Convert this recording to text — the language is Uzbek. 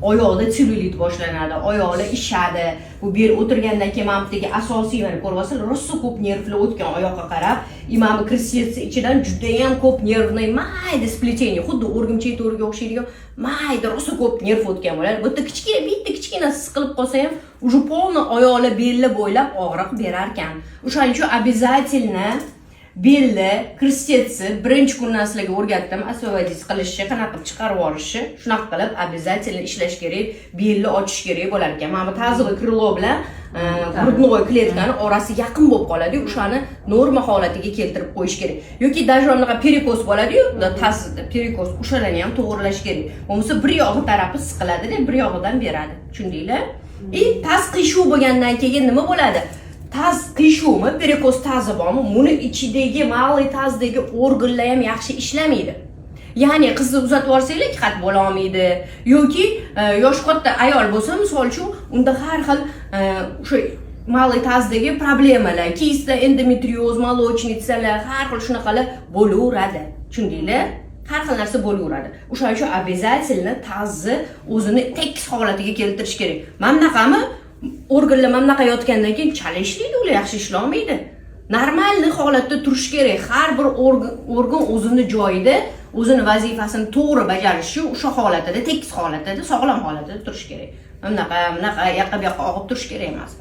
oyoqda sellulit boshlanadi, oyoqlar ishadi. Bu ber o'tirgandan keyin mana bu asosiy mana ko'ryapsizlar, rosa ko'p nervlar o'tgan oyoqqa qarab, imam kristiyasi ichidan juda ham ko'p nervni mayda splitение, xuddi o'rgimchak to'riga o'xshaydigan mayda rosa ko'p nerv o'tgan bo'ladi. Bu yerda bitta kichkina siqilib qolsa ham, уже полный oyoqlar belli bo'ylab og'riq berar ekan. O'shaning uchun обязательно belli kristiyasi birinchi kundan sizlarga o'rgatdim, освободить qilishni, qanaqa qilib chiqarib olishni, shunaqa qilib обязательно ishlash kerak, belni ochish kerak bo'lar ekan. Mana bu тазовый крыло bilan грудной kletkani orasi yaqin bo'lib qoladi, o'shani norma holatiga keltirib qo'yish kerak. Yoki даже unaqa perikos bo'ladi-yu, taz perikos, o'shalarni ham to'g'rilash kerak. Bo'lmasa bir yog'i tarafi siqiladi-da, bir yog'idan beradi. Tushundinglar? Taz qiyshuv bo'lgandan keyin nima bo'ladi? Taz qiyshuvi, perikos tazi bormi? Buni ichidagi malay tazdagi organlar ham yaxshi ishlamaydi. Ya'ni qizni uzatib yuborsanglar qat bo'la olmaydi yoki yosh katta ayol bo'lsa, misol uchun, unda har xil o'sha malay tazdagi problemalar, kista, endometrioz, молочницаlar, har xil shunaqalar bo'laveradi. Tushundinglar? Har xil narsa bo'laveradi. O'shaning uchun обязательно tazni o'zini tekis holatiga keltirish kerak. Mana bunaqami? Organlar mana bunaqa yotgandan keyin chalishlaydi, ular yaxshi ishlamaydi. Normalni holatda turish kerak. Har bir organ o'zini joyida, o'zini vazifasini to'g'ri bajarishi, o'sha holatda, tekis holatda, sog'lom holatda turish kerak. Bunaqa, yoqqa bu yoqqa og'ib turish kerak emas.